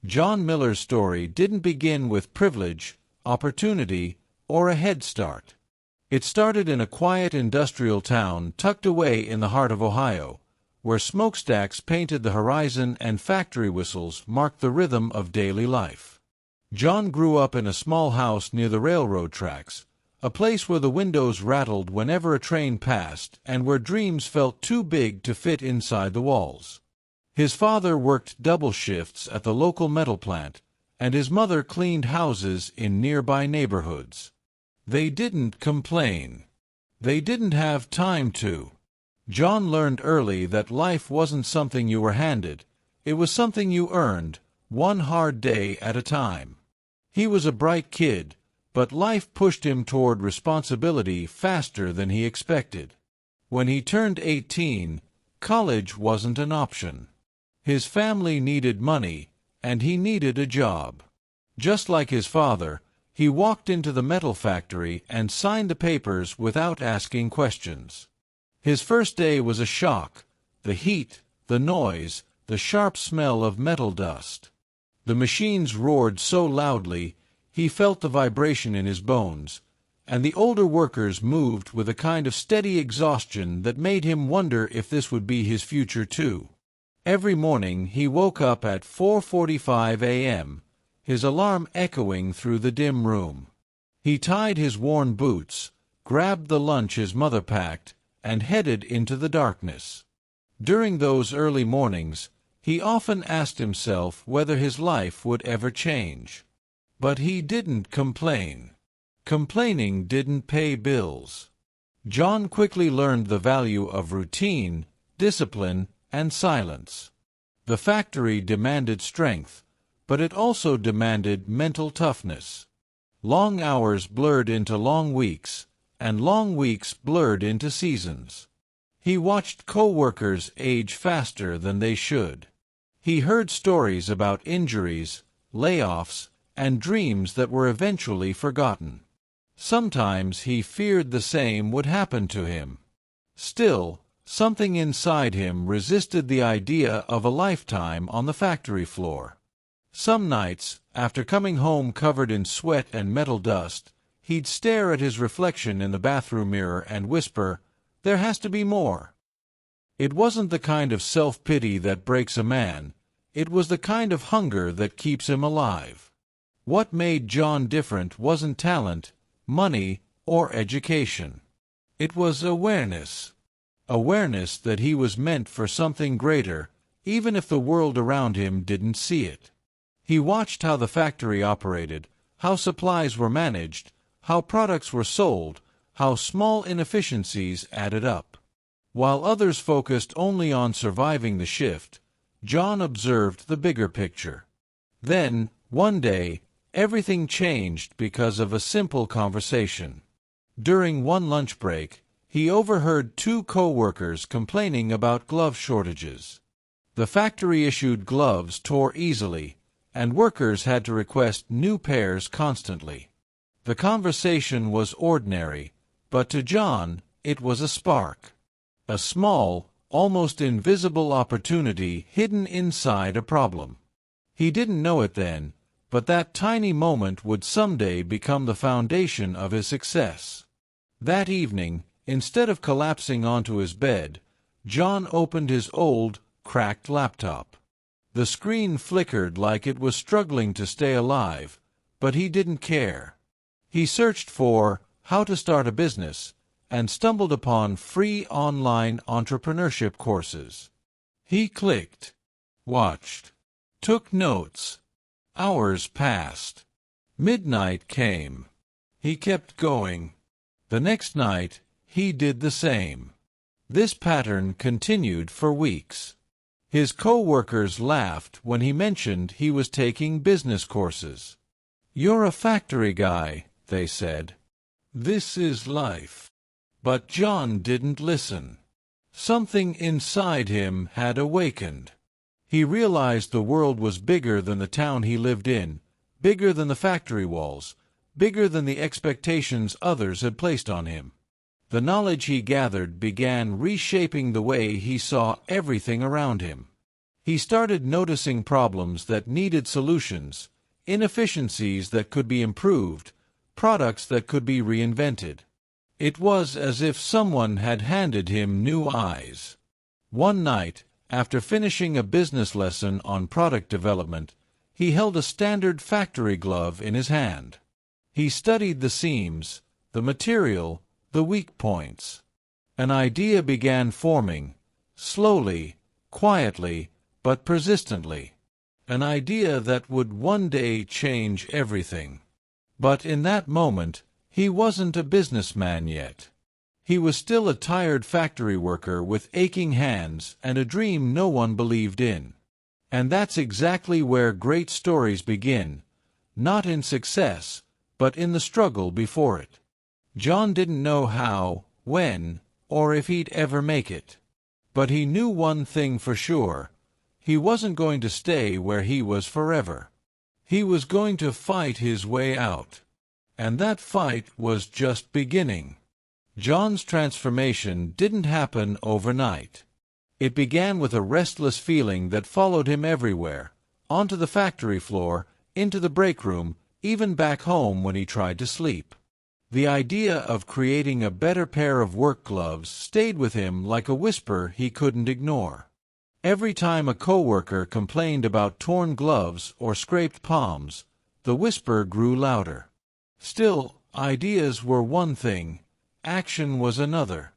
John Miller's story didn't begin with privilege, opportunity, or a head start. It started in a quiet industrial town tucked away in the heart of Ohio, where smokestacks painted the horizon and factory whistles marked the rhythm of daily life. John grew up in a small house near the railroad tracks, a place where the windows rattled whenever a train passed and where dreams felt too big to fit inside the walls. His father worked double shifts at the local metal plant, and his mother cleaned houses in nearby neighborhoods. They didn't complain. They didn't have time to. John learned early that life wasn't something you were handed, it was something you earned, one hard day at a time. He was a bright kid, but life pushed him toward responsibility faster than he expected. When he turned 18, college wasn't an option. His family needed money, and he needed a job. Just like his father, he walked into the metal factory and signed the papers without asking questions. His first day was a shock: the heat, the noise, the sharp smell of metal dust. The machines roared so loudly, he felt the vibration in his bones, and the older workers moved with a kind of steady exhaustion that made him wonder if this would be his future too. Every morning he woke up at 4:45 a.m., his alarm echoing through the dim room. He tied his worn boots, grabbed the lunch his mother packed, and headed into the darkness. During those early mornings, he often asked himself whether his life would ever change. But he didn't complain. Complaining didn't pay bills. John quickly learned the value of routine, discipline, and silence. The factory demanded strength, but it also demanded mental toughness. Long hours blurred into long weeks, and long weeks blurred into seasons. He watched co-workers age faster than they should. He heard stories about injuries, layoffs, and dreams that were eventually forgotten. Sometimes he feared the same would happen to him. Still, something inside him resisted the idea of a lifetime on the factory floor. Some nights, after coming home covered in sweat and metal dust, he'd stare at his reflection in the bathroom mirror and whisper, "There has to be more." It wasn't the kind of self-pity that breaks a man. It was the kind of hunger that keeps him alive. What made John different wasn't talent, money, or education. It was awareness. Awareness that he was meant for something greater, even if the world around him didn't see it. He watched how the factory operated, how supplies were managed, how products were sold, how small inefficiencies added up. While others focused only on surviving the shift, John observed the bigger picture. Then, one day, everything changed because of a simple conversation. During one lunch break, he overheard two co-workers complaining about glove shortages. The factory-issued gloves tore easily, and workers had to request new pairs constantly. The conversation was ordinary, but to John, it was a spark. A small, almost invisible opportunity hidden inside a problem. He didn't know it then, but that tiny moment would someday become the foundation of his success. That evening, instead of collapsing onto his bed, John opened his old, cracked laptop. The screen flickered like it was struggling to stay alive, but he didn't care. He searched for "How to Start a Business" and stumbled upon free online entrepreneurship courses. He clicked, watched, took notes. Hours passed. Midnight came. He kept going. The next night, he did the same. This pattern continued for weeks. His co-workers laughed when he mentioned he was taking business courses. "You're a factory guy," they said. "This is life." But John didn't listen. Something inside him had awakened. He realized the world was bigger than the town he lived in, bigger than the factory walls, bigger than the expectations others had placed on him. The knowledge he gathered began reshaping the way he saw everything around him. He started noticing problems that needed solutions, inefficiencies that could be improved, products that could be reinvented. It was as if someone had handed him new eyes. One night, after finishing a business lesson on product development, he held a standard factory glove in his hand. He studied the seams, the material, the weak points. An idea began forming, slowly, quietly, but persistently. An idea that would one day change everything. But in that moment, he wasn't a businessman yet. He was still a tired factory worker with aching hands and a dream no one believed in. And that's exactly where great stories begin, not in success, but in the struggle before it. John didn't know how, when, or if he'd ever make it. But he knew one thing for sure. He wasn't going to stay where he was forever. He was going to fight his way out. And that fight was just beginning. John's transformation didn't happen overnight. It began with a restless feeling that followed him everywhere, onto the factory floor, into the break room, even back home when he tried to sleep. The idea of creating a better pair of work gloves stayed with him like a whisper he couldn't ignore. Every time a coworker complained about torn gloves or scraped palms, the whisper grew louder. Still, ideas were one thing, action was another.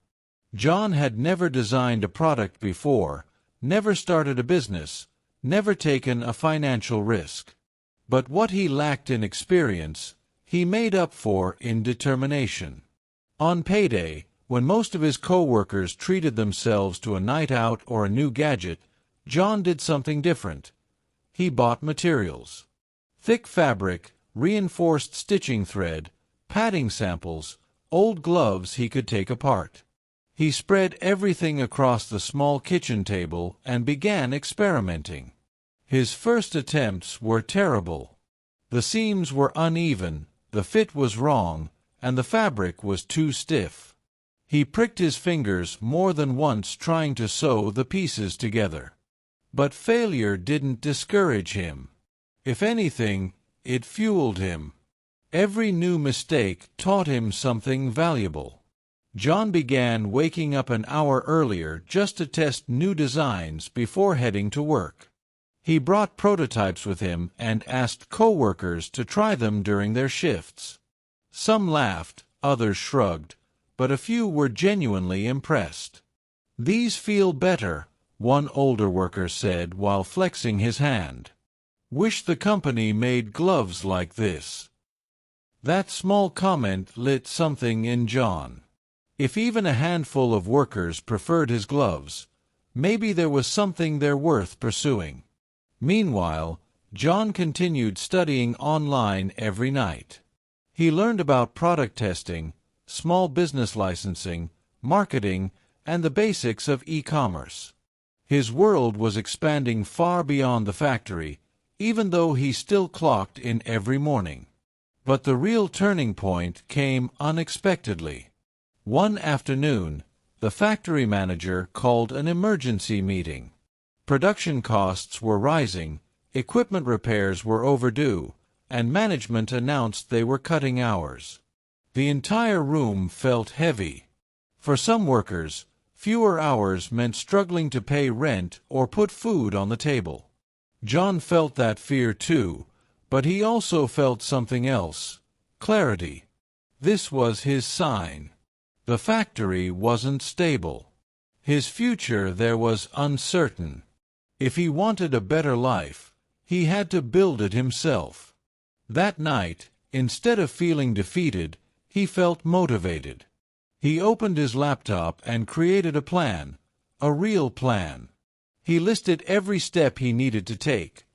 John had never designed a product before, never started a business, never taken a financial risk. But what he lacked in experience, he made up for in determination. On payday, when most of his co-workers treated themselves to a night out or a new gadget, John did something different. He bought materials. Thick fabric, reinforced stitching thread, padding samples, old gloves he could take apart. He spread everything across the small kitchen table and began experimenting. His first attempts were terrible. The seams were uneven, the fit was wrong, and the fabric was too stiff. He pricked his fingers more than once trying to sew the pieces together. But failure didn't discourage him. If anything, it fueled him. Every new mistake taught him something valuable. John began waking up an hour earlier just to test new designs before heading to work. He brought prototypes with him and asked co-workers to try them during their shifts. Some laughed, others shrugged, but a few were genuinely impressed. "These feel better," one older worker said while flexing his hand. "Wish the company made gloves like this." That small comment lit something in John. If even a handful of workers preferred his gloves, maybe there was something there worth pursuing. Meanwhile, John continued studying online every night. He learned about product testing, small business licensing, marketing, and the basics of e-commerce. His world was expanding far beyond the factory, even though he still clocked in every morning. But the real turning point came unexpectedly. One afternoon, the factory manager called an emergency meeting. Production costs were rising, equipment repairs were overdue, and management announced they were cutting hours. The entire room felt heavy. For some workers, fewer hours meant struggling to pay rent or put food on the table. John felt that fear too, but he also felt something else: clarity. This was his sign. The factory wasn't stable. His future there was uncertain. If he wanted a better life, he had to build it himself. That night, instead of feeling defeated, he felt motivated. He opened his laptop and created a plan, a real plan. He listed every step he needed to take: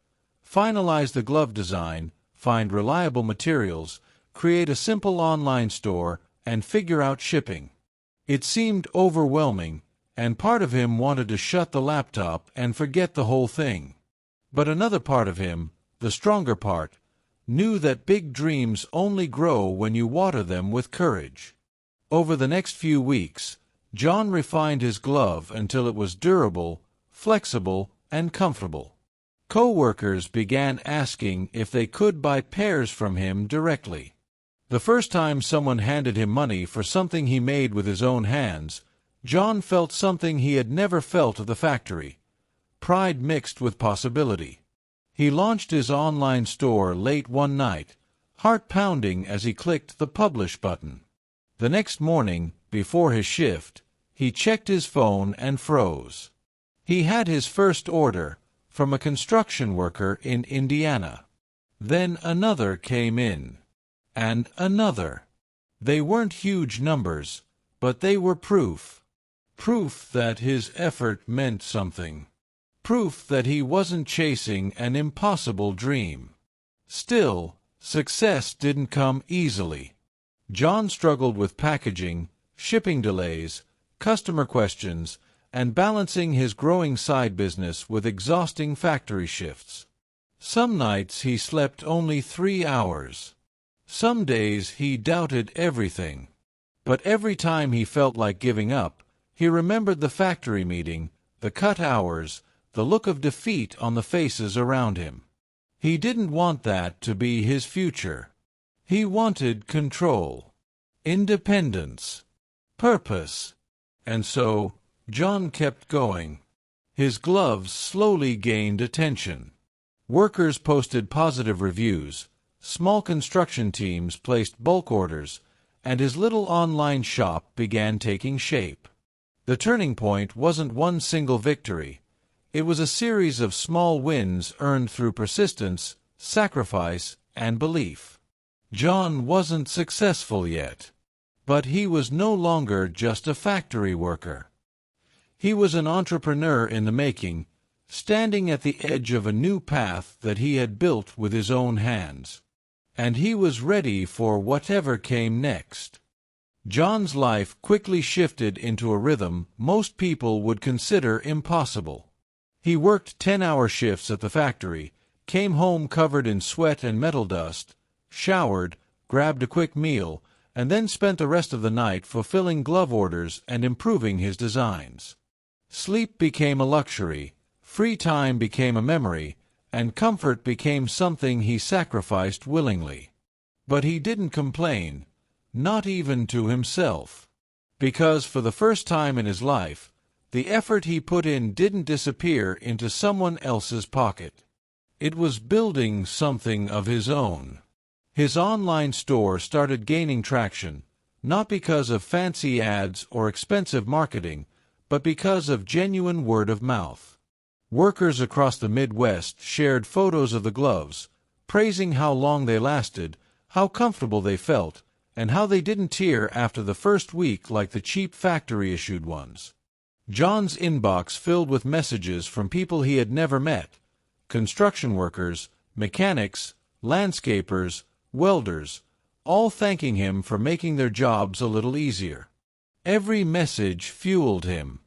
finalize the glove design, find reliable materials, create a simple online store, and figure out shipping. It seemed overwhelming, and part of him wanted to shut the laptop and forget the whole thing. But another part of him, the stronger part, knew that big dreams only grow when you water them with courage. Over the next few weeks, John refined his glove until it was durable, flexible, and comfortable. Co-workers began asking if they could buy pairs from him directly. The first time someone handed him money for something he made with his own hands, John felt something he had never felt at the factory: pride mixed with possibility. He launched his online store late one night, heart pounding as he clicked the publish button. The next morning, before his shift, he checked his phone and froze. He had his first order, from a construction worker in Indiana. Then another came in. And another. They weren't huge numbers, but they were proof. Proof that his effort meant something. Proof that he wasn't chasing an impossible dream. Still, success didn't come easily. John struggled with packaging, shipping delays, customer questions, and balancing his growing side business with exhausting factory shifts. Some nights he slept only 3 hours. Some days he doubted everything. But every time he felt like giving up, he remembered the factory meeting, the cut hours, the look of defeat on the faces around him. He didn't want that to be his future. He wanted control, independence, purpose. And so, John kept going. His gloves slowly gained attention. Workers posted positive reviews, small construction teams placed bulk orders, and his little online shop began taking shape. The turning point wasn't one single victory. It was a series of small wins earned through persistence, sacrifice, and belief. John wasn't successful yet. But he was no longer just a factory worker. He was an entrepreneur in the making, standing at the edge of a new path that he had built with his own hands. And he was ready for whatever came next. John's life quickly shifted into a rhythm most people would consider impossible. He worked 10-hour shifts at the factory, came home covered in sweat and metal dust, showered, grabbed a quick meal, and then spent the rest of the night fulfilling glove orders and improving his designs. Sleep became a luxury, free time became a memory, and comfort became something he sacrificed willingly. But he didn't complain, not even to himself. Because for the first time in his life, the effort he put in didn't disappear into someone else's pocket. It was building something of his own. His online store started gaining traction, not because of fancy ads or expensive marketing, but because of genuine word of mouth. Workers across the Midwest shared photos of the gloves, praising how long they lasted, how comfortable they felt, and how they didn't tear after the first week like the cheap factory-issued ones. John's inbox filled with messages from people he had never met: construction workers, mechanics, landscapers, welders, all thanking him for making their jobs a little easier. Every message fueled him.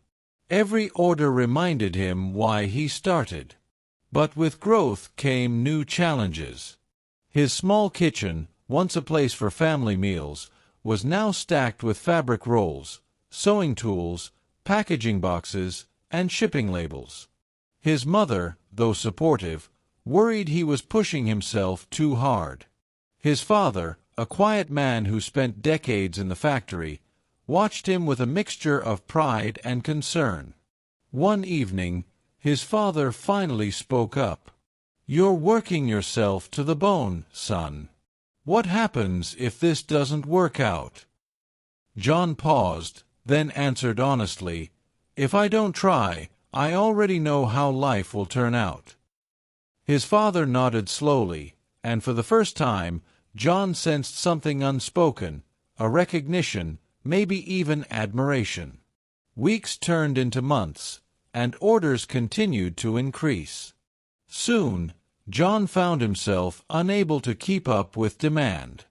Every order reminded him why he started. But with growth came new challenges. His small kitchen, once a place for family meals, was now stacked with fabric rolls, sewing tools, packaging boxes, and shipping labels. His mother, though supportive, worried he was pushing himself too hard. His father, a quiet man who spent decades in the factory, watched him with a mixture of pride and concern. One evening, his father finally spoke up. "You're working yourself to the bone, son. What happens if this doesn't work out?" John paused, then answered honestly, "If I don't try, I already know how life will turn out." His father nodded slowly, and for the first time, John sensed something unspoken, a recognition, maybe even admiration. Weeks turned into months, and orders continued to increase. Soon, John found himself unable to keep up with demand.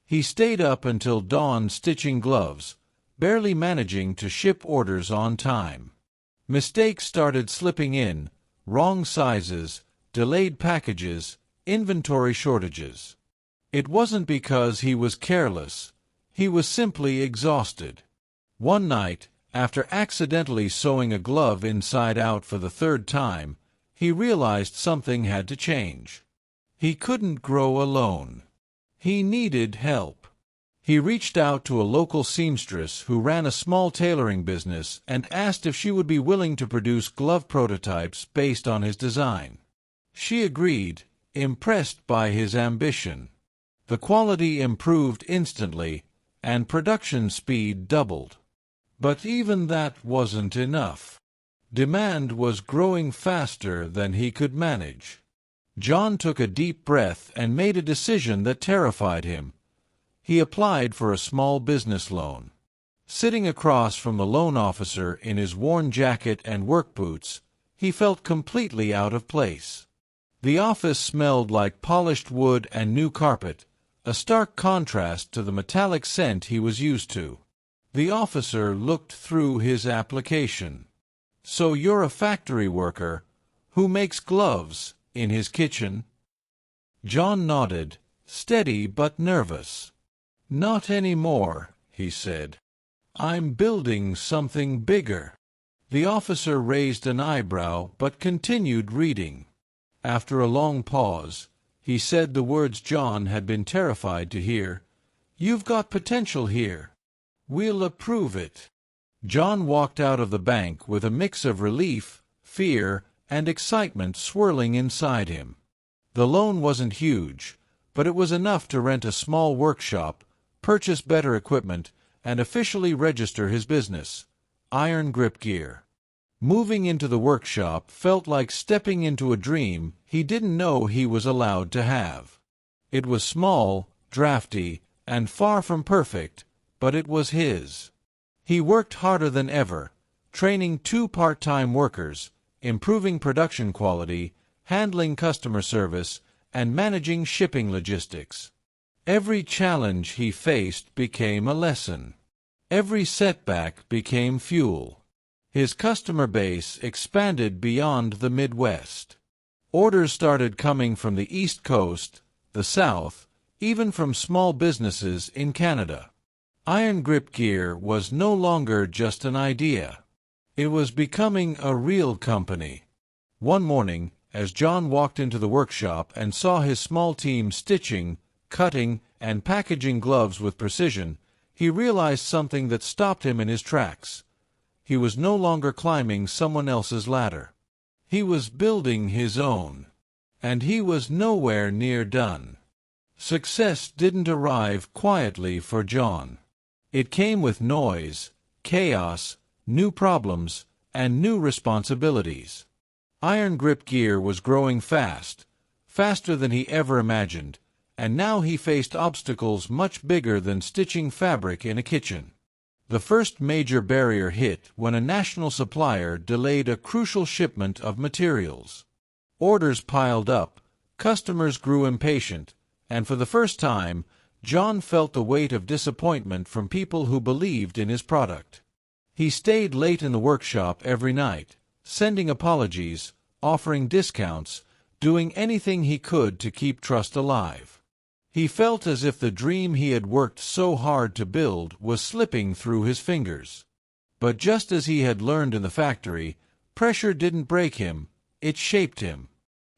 He stayed up until dawn stitching gloves, barely managing to ship orders on time. Mistakes started slipping in: wrong sizes, delayed packages, inventory shortages. It wasn't because he was careless. He was simply exhausted. One night, after accidentally sewing a glove inside out for the third time, he realized something had to change. He couldn't grow alone. He needed help. He reached out to a local seamstress who ran a small tailoring business and asked if she would be willing to produce glove prototypes based on his design. She agreed, impressed by his ambition. The quality improved instantly, and production speed doubled. But even that wasn't enough. Demand was growing faster than he could manage. John took a deep breath and made a decision that terrified him. He applied for a small business loan. Sitting across from the loan officer in his worn jacket and work boots, he felt completely out of place. The office smelled like polished wood and new carpet, a stark contrast to the metallic scent he was used to. The officer looked through his application. "So you're a factory worker who makes gloves in his kitchen?" John nodded, steady but nervous. "Not anymore," he said. "I'm building something bigger." The officer raised an eyebrow but continued reading. After a long pause, he said the words John had been terrified to hear. "You've got potential here. We'll approve it." John walked out of the bank with a mix of relief, fear, and excitement swirling inside him. The loan wasn't huge, but it was enough to rent a small workshop, purchase better equipment, and officially register his business, Iron Grip Gear. Moving into the workshop felt like stepping into a dream he didn't know he was allowed to have. It was small, drafty, and far from perfect, but it was his. He worked harder than ever, training 2 part-time workers, improving production quality, handling customer service, and managing shipping logistics. Every challenge he faced became a lesson. Every setback became fuel. His customer base expanded beyond the Midwest. Orders started coming from the East Coast, the South, even from small businesses in Canada. Iron Grip Gear was no longer just an idea. It was becoming a real company. One morning, as John walked into the workshop and saw his small team stitching, cutting, and packaging gloves with precision, he realized something that stopped him in his tracks. He was no longer climbing someone else's ladder. He was building his own. And he was nowhere near done. Success didn't arrive quietly for John. It came with noise, chaos, new problems, and new responsibilities. Iron Grip Gear was growing fast, faster than he ever imagined, and now he faced obstacles much bigger than stitching fabric in a kitchen. The first major barrier hit when a national supplier delayed a crucial shipment of materials. Orders piled up, customers grew impatient, and for the first time, John felt the weight of disappointment from people who believed in his product. He stayed late in the workshop every night, sending apologies, offering discounts, doing anything he could to keep trust alive. He felt as if the dream he had worked so hard to build was slipping through his fingers. But just as he had learned in the factory, pressure didn't break him, it shaped him.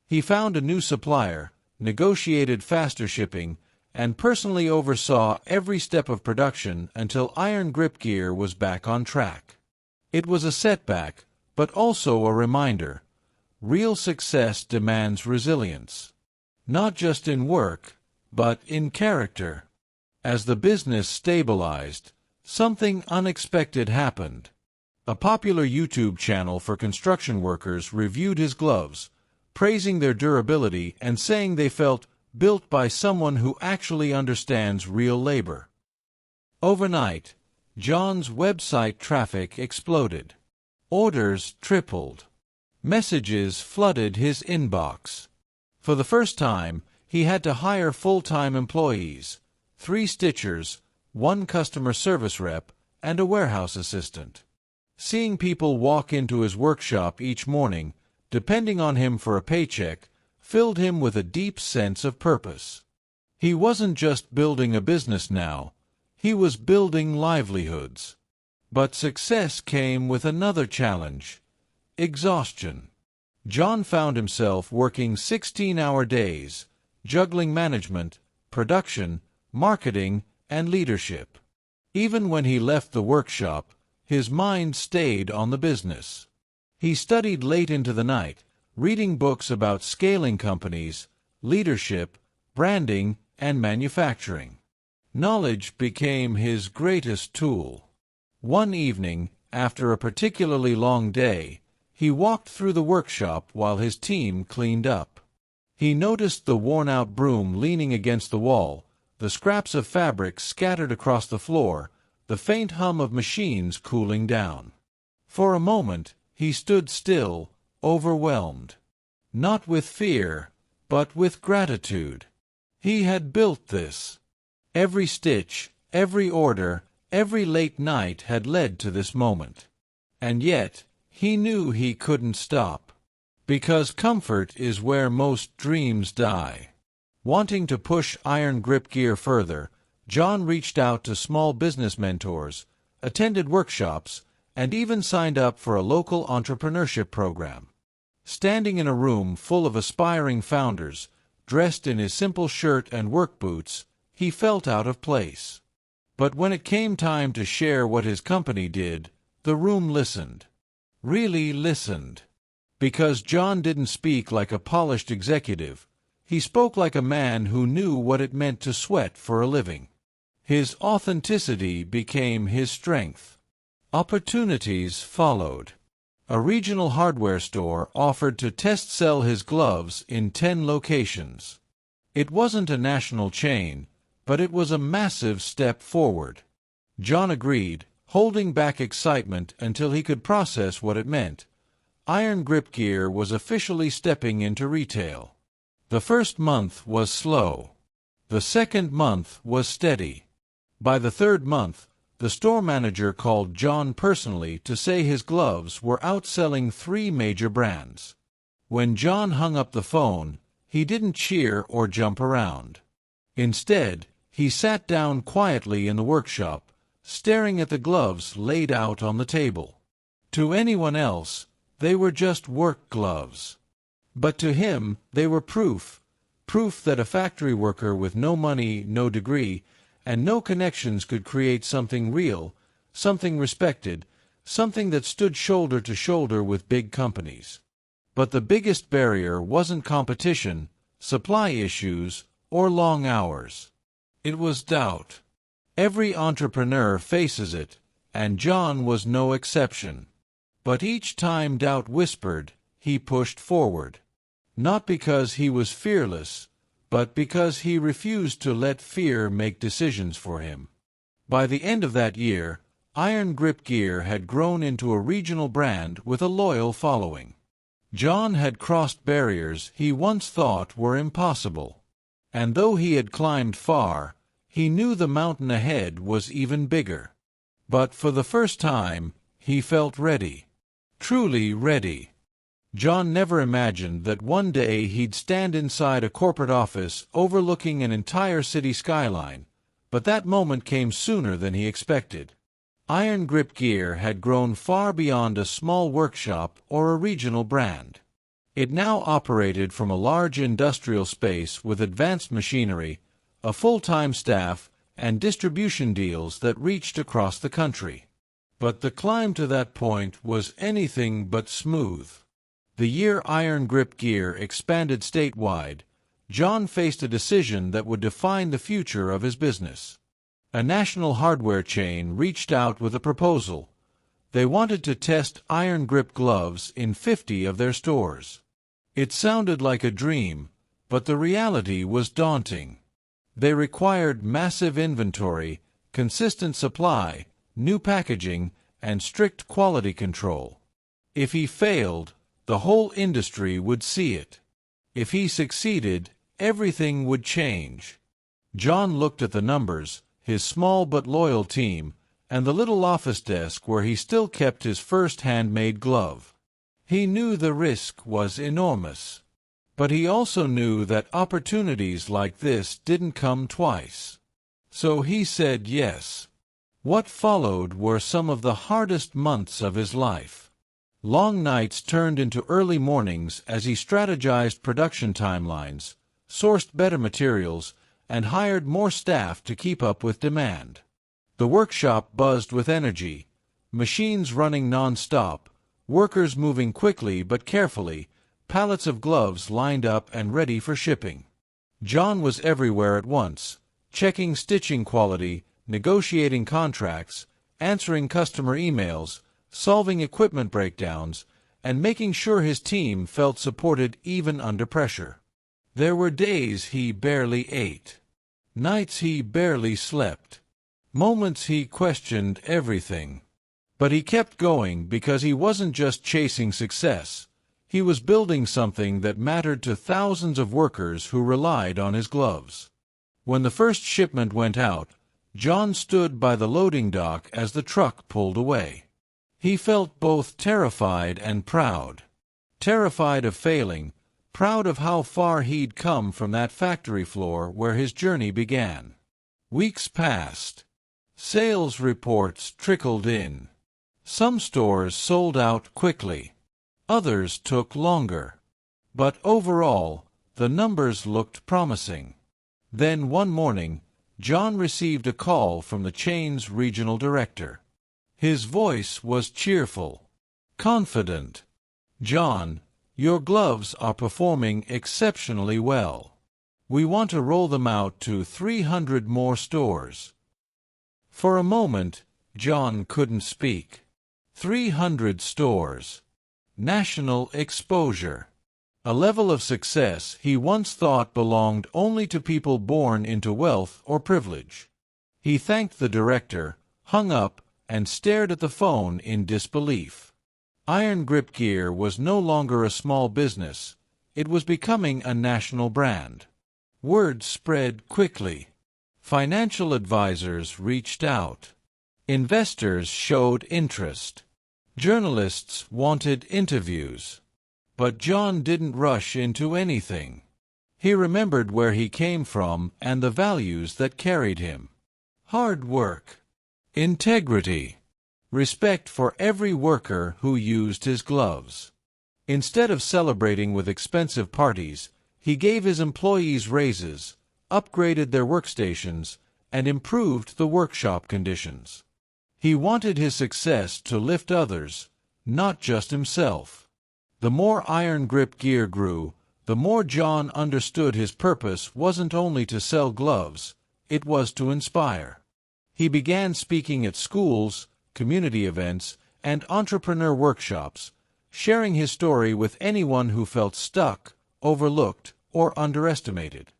He found a new supplier, negotiated faster shipping, and personally oversaw every step of production until Iron Grip Gear was back on track. It was a setback, but also a reminder. Real success demands resilience. Not just in work, but in character. As the business stabilized, something unexpected happened. A popular YouTube channel for construction workers reviewed his gloves, praising their durability and saying they felt built by someone who actually understands real labor. Overnight, John's website traffic exploded. Orders tripled. Messages flooded his inbox. For the first time, he had to hire full-time employees, 3 stitchers, 1 customer service rep, and a warehouse assistant. Seeing people walk into his workshop each morning, depending on him for a paycheck, filled him with a deep sense of purpose. He wasn't just building a business now, he was building livelihoods. But success came with another challenge: exhaustion. John found himself working 16-hour days, juggling management, production, marketing, and leadership. Even when he left the workshop, his mind stayed on the business. He studied late into the night, reading books about scaling companies, leadership, branding, and manufacturing. Knowledge became his greatest tool. One evening, after a particularly long day, he walked through the workshop while his team cleaned up. He noticed the worn-out broom leaning against the wall, the scraps of fabric scattered across the floor, the faint hum of machines cooling down. For a moment, he stood still, overwhelmed. Not with fear, but with gratitude. He had built this. Every stitch, every order, every late night had led to this moment. And yet, he knew he couldn't stop. Because comfort is where most dreams die. Wanting to push iron grip gear further, John reached out to small business mentors, attended workshops, and even signed up for a local entrepreneurship program. Standing in a room full of aspiring founders, dressed in his simple shirt and work boots, he felt out of place. But when it came time to share what his company did, the room listened. Really listened. Because John didn't speak like a polished executive, he spoke like a man who knew what it meant to sweat for a living. His authenticity became his strength. Opportunities followed. A regional hardware store offered to test sell his gloves in 10 locations. It wasn't a national chain, but it was a massive step forward. John agreed, holding back excitement until he could process what it meant. Iron grip gear was officially stepping into retail. The first month was slow. The second month was steady. By the third month, the store manager called John personally to say his gloves were outselling 3 major brands. When John hung up the phone, he didn't cheer or jump around. Instead, he sat down quietly in the workshop, staring at the gloves laid out on the table. To anyone else, they were just work gloves. But to him, they were proof that a factory worker with no money, no degree, and no connections could create something real, something respected, something that stood shoulder to shoulder with big companies. But the biggest barrier wasn't competition, supply issues, or long hours. It was doubt. Every entrepreneur faces it, and John was no exception. But each time doubt whispered, he pushed forward. Not because he was fearless, but because he refused to let fear make decisions for him. By the end of that year, Iron Grip Gear had grown into a regional brand with a loyal following. John had crossed barriers he once thought were impossible. And though he had climbed far, he knew the mountain ahead was even bigger. But for the first time, he felt ready. Truly ready. John never imagined that one day he'd stand inside a corporate office overlooking an entire city skyline, but that moment came sooner than he expected. Iron Grip Gear had grown far beyond a small workshop or a regional brand. It now operated from a large industrial space with advanced machinery, a full-time staff, and distribution deals that reached across the country. But the climb to that point was anything but smooth. The year Iron Grip Gear expanded statewide, John faced a decision that would define the future of his business. A national hardware chain reached out with a proposal. They wanted to test iron grip gloves in 50 of their stores. It sounded like a dream, but the reality was daunting. They required massive inventory, consistent supply, new packaging, and strict quality control. If he failed, the whole industry would see it. If he succeeded, everything would change. John looked at the numbers, his small but loyal team, and the little office desk where he still kept his first handmade glove. He knew the risk was enormous. But he also knew that opportunities like this didn't come twice. So he said yes. What followed were some of the hardest months of his life. Long nights turned into early mornings as he strategized production timelines, sourced better materials, and hired more staff to keep up with demand. The workshop buzzed with energy, machines running non-stop, workers moving quickly but carefully, pallets of gloves lined up and ready for shipping. John was everywhere at once, checking stitching quality, negotiating contracts, answering customer emails, solving equipment breakdowns, and making sure his team felt supported even under pressure. There were days he barely ate, nights he barely slept, moments he questioned everything. But he kept going because he wasn't just chasing success. He was building something that mattered to thousands of workers who relied on his gloves. When the first shipment went out, John stood by the loading dock as the truck pulled away. He felt both terrified and proud. Terrified of failing, proud of how far he'd come from that factory floor where his journey began. Weeks passed. Sales reports trickled in. Some stores sold out quickly. Others took longer. But overall, the numbers looked promising. Then one morning, John received a call from the chain's regional director. His voice was cheerful, confident. "John, your gloves are performing exceptionally well. We want to roll them out to 300 more stores." For a moment, John couldn't speak. 300 stores. National exposure. A level of success he once thought belonged only to people born into wealth or privilege. He thanked the director, hung up, and stared at the phone in disbelief. Iron Grip Gear was no longer a small business. It was becoming a national brand. Word spread quickly. Financial advisors reached out. Investors showed interest. Journalists wanted interviews. But John didn't rush into anything. He remembered where he came from and the values that carried him. Hard work. Integrity. Respect for every worker who used his gloves. Instead of celebrating with expensive parties, he gave his employees raises, upgraded their workstations, and improved the workshop conditions. He wanted his success to lift others, not just himself. The more Iron Grip Gear grew, the more John understood his purpose wasn't only to sell gloves, it was to inspire. He began speaking at schools, community events, and entrepreneur workshops, sharing his story with anyone who felt stuck, overlooked, or underestimated.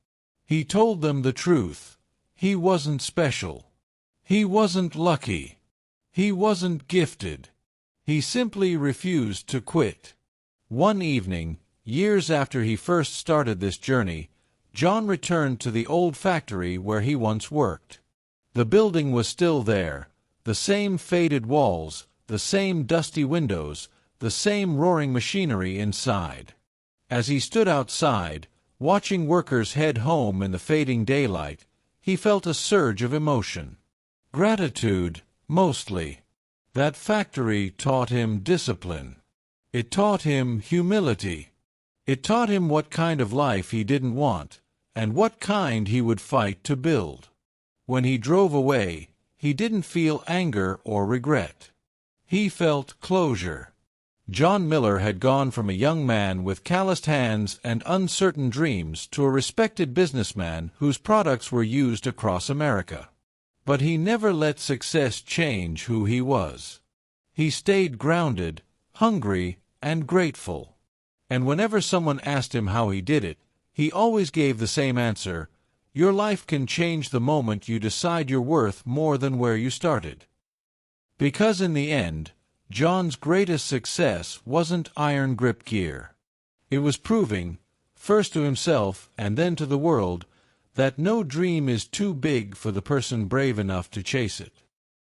He told them the truth. He wasn't special. He wasn't lucky. He wasn't gifted. He simply refused to quit. One evening, years after he first started this journey, John returned to the old factory where he once worked. The building was still there, the same faded walls, the same dusty windows, the same roaring machinery inside. As he stood outside, watching workers head home in the fading daylight, he felt a surge of emotion. Gratitude, mostly. That factory taught him discipline. It taught him humility. It taught him what kind of life he didn't want, and what kind he would fight to build. When he drove away, he didn't feel anger or regret. He felt closure. John Miller had gone from a young man with calloused hands and uncertain dreams to a respected businessman whose products were used across America. But he never let success change who he was. He stayed grounded, hungry, and grateful. And whenever someone asked him how he did it, he always gave the same answer: your life can change the moment you decide you're worth more than where you started. Because in the end, John's greatest success wasn't Iron Grip Gear. It was proving, first to himself and then to the world, that no dream is too big for the person brave enough to chase it.